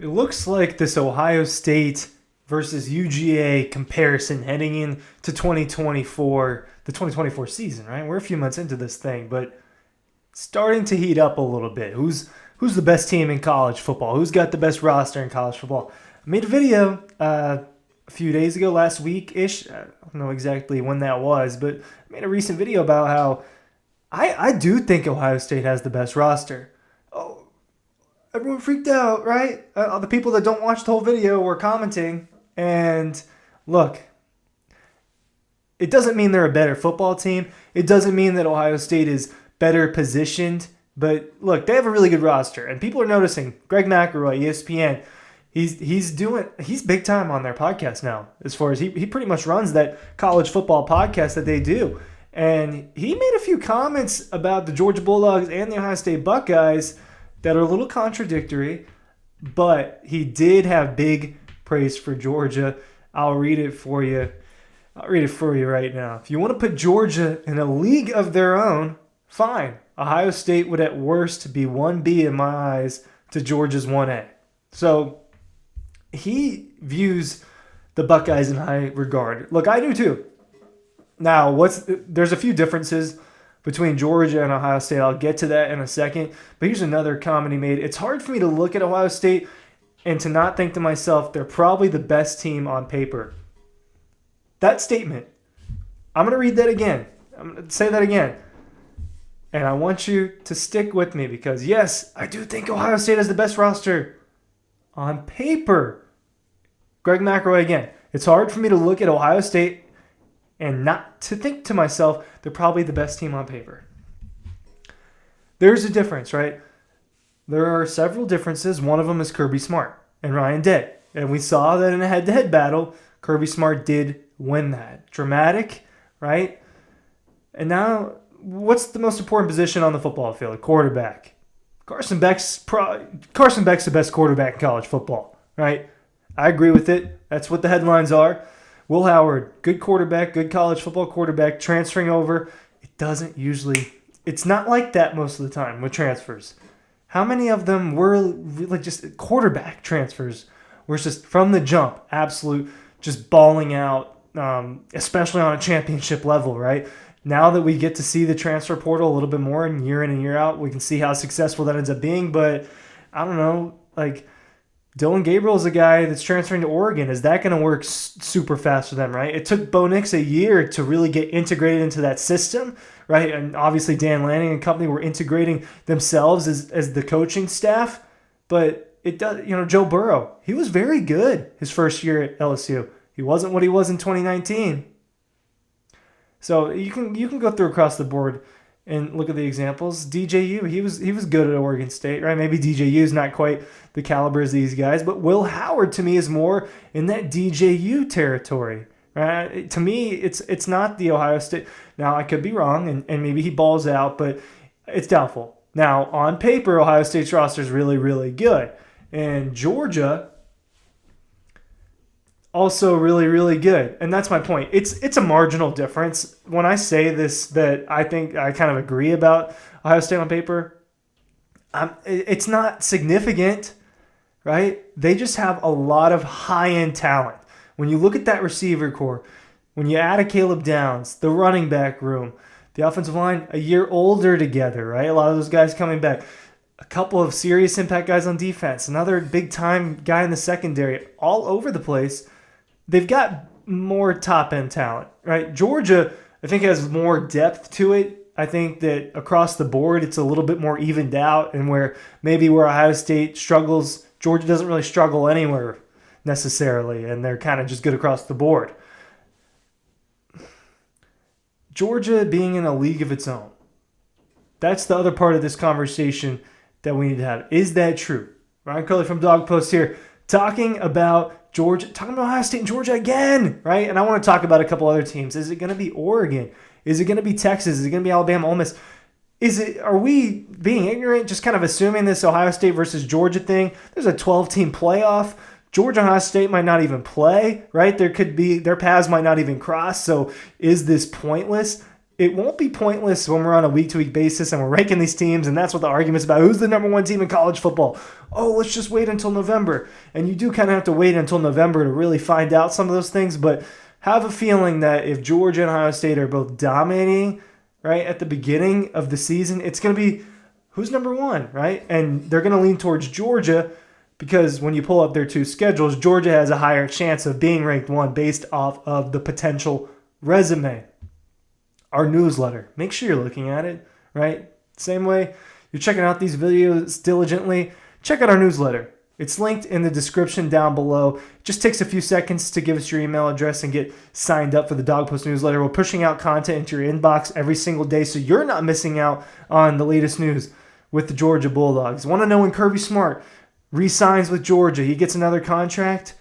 It looks like this Ohio State versus UGA comparison heading into 2024, the 2024 season, right? We're a few months into this thing, but starting to heat up a little bit. Who's the best team in college football? Who's got the best roster in college football? I made a video a few days ago, last week-ish. I don't know exactly when that was, but I made a recent video about how I do think Ohio State has the best roster. Oh, everyone freaked out, right? The people that don't watch the whole video were commenting. And look, it doesn't mean they're a better football team. It doesn't mean that Ohio State is better positioned. But look, they have a really good roster. And people are noticing. Greg McElroy, ESPN, he's big time on their podcast now. As far as he pretty much runs that college football podcast that they do. And he made a few comments about the Georgia Bulldogs and the Ohio State Buckeyes that are a little contradictory, but he did have big praise for Georgia. I'll read it for you. I'll read it for you right now. If you want to put Georgia in a league of their own, fine. Ohio State would at worst be 1B in my eyes to Georgia's 1A. So he views the Buckeyes in high regard. Look, I do too. Now, there's a few differences between Georgia and Ohio State. I'll get to that in a second. But here's another comment he made. It's hard for me to look at Ohio State and to not think to myself, they're probably the best team on paper. That statement, I'm going to read that again. I'm going to say that again. And I want you to stick with me because, yes, I do think Ohio State has the best roster on paper. Greg McElroy again. It's hard for me to look at Ohio State and not to think to myself, they're probably the best team on paper. There's a difference, right? There are several differences. One of them is Kirby Smart and Ryan Day. And we saw that in a head-to-head battle, Kirby Smart did win that. Dramatic, right? And now, what's the most important position on the football field? A quarterback. Carson Beck's the best quarterback in college football, right? I agree with it. That's what the headlines are. Will Howard, good quarterback, good college football quarterback, transferring over. It's not like that most of the time with transfers. How many of them were really just quarterback transfers? Where it's just from the jump, absolute, just balling out, especially on a championship level, right? Now that we get to see the transfer portal a little bit more and year out, we can see how successful that ends up being. But I don't know, like Dylan Gabriel is a guy that's transferring to Oregon. Is that going to work super fast for them, right? It took Bo Nix a year to really get integrated into that system, right? And obviously Dan Lanning and company were integrating themselves as the coaching staff. But it does, Joe Burrow, he was very good his first year at LSU. He wasn't what he was in 2019. So you can go through across the board and look at the examples. DJU, he was good at Oregon State, right? Maybe DJU is not quite the caliber as these guys, but Will Howard to me is more in that DJU territory, right? To me, it's not the Ohio State. Now I could be wrong, and maybe he balls out, but it's doubtful. Now on paper, Ohio State's roster is really, really good, and Georgia also really, really good. And that's my point. It's a marginal difference. When I say this, that I think I kind of agree about Ohio State on paper, it's not significant, right? They just have a lot of high-end talent. When you look at that receiver core, when you add a Caleb Downs, the running back room, the offensive line, a year older together, right? A lot of those guys coming back. A couple of serious impact guys on defense, another big-time guy in the secondary, all over the place. They've got more top-end talent, right? Georgia, I think, has more depth to it. I think that across the board, it's a little bit more evened out, and where Ohio State struggles, Georgia doesn't really struggle anywhere necessarily, and they're kind of just good across the board. Georgia being in a league of its own. That's the other part of this conversation that we need to have. Is that true? Ryan Curley from Dawg Post here, talking about Georgia, talking about Ohio State and Georgia again, right? And I want to talk about a couple other teams. Is it going to be Oregon? Is it going to be Texas? Is it going to be Alabama, Ole Miss? Are we being ignorant, just kind of assuming this Ohio State versus Georgia thing? There's a 12-team playoff. Georgia and Ohio State might not even play, right? Their paths might not even cross. So is this pointless? it won't be pointless when we're on a week-to-week basis and we're ranking these teams, and that's what the argument's about. Who's the number one team in college football? Oh, let's just wait until November. And you do kind of have to wait until November to really find out some of those things, but have a feeling that if Georgia and Ohio State are both dominating, right, at the beginning of the season, it's going to be who's number one, right? And they're going to lean towards Georgia because when you pull up their two schedules, Georgia has a higher chance of being ranked one based off of the potential resume. Our newsletter, make sure you're looking at it, right? Same way you're checking out these videos diligently, check out our newsletter. It's linked in the description down below. It just takes a few seconds to give us your email address and get signed up for the Dawg Post newsletter. We're pushing out content into your inbox every single day, so you're not missing out on the latest news with the Georgia Bulldogs. Want to know when Kirby Smart re-signs with Georgia, he gets another contract,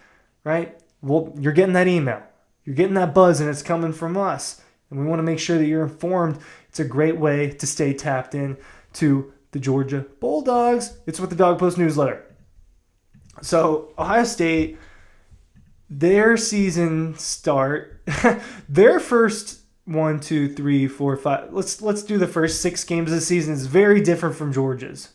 right? Well, you're getting that email. You're getting that buzz, and it's coming from us. And we want to make sure that you're informed. It's a great way to stay tapped in to the Georgia Bulldogs. It's with the Dawg Post newsletter. So Ohio State, their season start, their first 1, 2, 3, 4, 5. Let's do the first 6 games of the season. Is very different from Georgia's.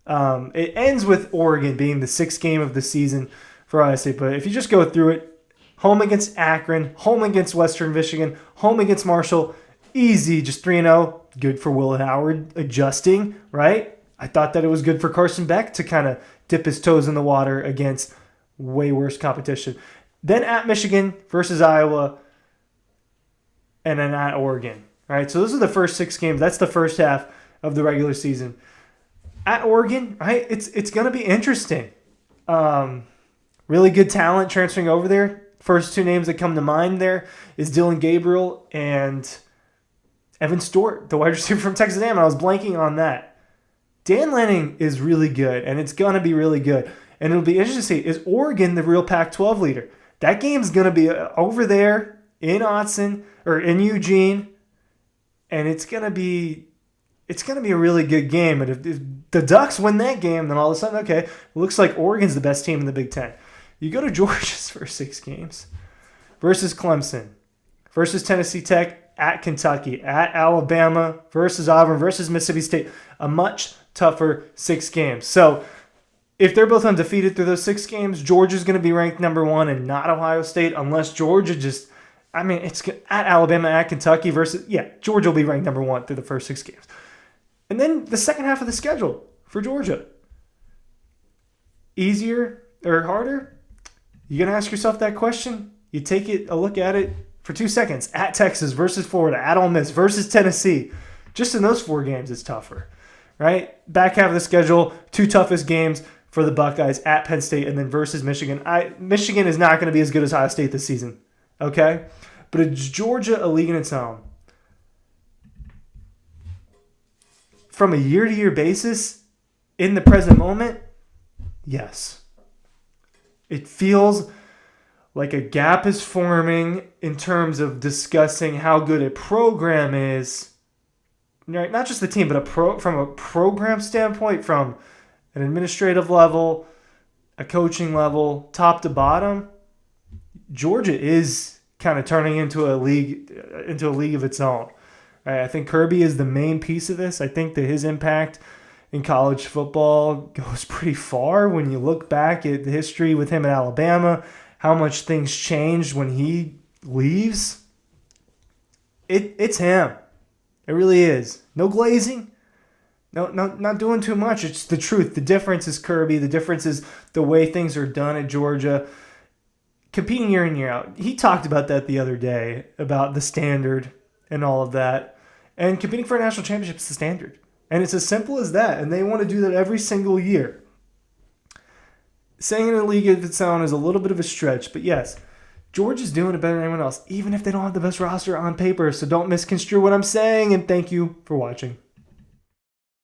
It ends with Oregon being the 6th game of the season for Ohio State. But if you just go through it, home against Akron, home against Western Michigan, home against Marshall, easy, just 3-0. Good for Will Howard adjusting, right? I thought that it was good for Carson Beck to kind of dip his toes in the water against way worse competition. Then at Michigan versus Iowa, and then at Oregon, right? So those are the first 6 games. That's the first half of the regular season. At Oregon, right? It's going to be interesting. Really good talent transferring over there. First 2 names that come to mind there is Dylan Gabriel and Evan Stewart, the wide receiver from Texas A&M. I was blanking on that. Dan Lanning is really good, and it's going to be really good. And it'll be interesting to see, is Oregon the real Pac-12 leader? That game's going to be over there in Autzen or in Eugene, and it's going to be a really good game. And if the Ducks win that game, then all of a sudden, okay, it looks like Oregon's the best team in the Big Ten. You go to Georgia's first 6 games versus Clemson, versus Tennessee Tech, at Kentucky, at Alabama, versus Auburn, versus Mississippi State. A much tougher 6 games. So if they're both undefeated through those 6 games, Georgia's going to be ranked number 1 and not Ohio State unless Georgia just, it's at Alabama, at Kentucky versus, Georgia will be ranked number 1 through the first 6 games. And then the second half of the schedule for Georgia. Easier or harder? You're going to ask yourself that question. You take a look at it for 2 seconds. At Texas versus Florida, at Ole Miss versus Tennessee. Just in those 4 games, it's tougher, right? Back half of the schedule, 2 toughest games for the Buckeyes at Penn State and then versus Michigan. Michigan is not going to be as good as Ohio State this season, okay? But is Georgia a league in its own? From a year-to-year basis, in the present moment, yes. It feels like a gap is forming in terms of discussing how good a program is. Right? Not just the team, but from a program standpoint, from an administrative level, a coaching level, top to bottom. Georgia is kind of turning into a league of its own. Right? I think Kirby is the main piece of this. I think that his impact in college football goes pretty far when you look back at the history with him at Alabama, how much things changed when he leaves. It's him. It really is. No glazing. No, not doing too much. It's the truth. The difference is Kirby. The difference is the way things are done at Georgia. Competing year in, year out. He talked about that the other day, about the standard and all of that. And competing for a national championship is the standard. And it's as simple as that. And they want to do that every single year. Saying in a league of its own is a little bit of a stretch. But yes, Georgia's doing it better than anyone else, even if they don't have the best roster on paper. So don't misconstrue what I'm saying. And thank you for watching.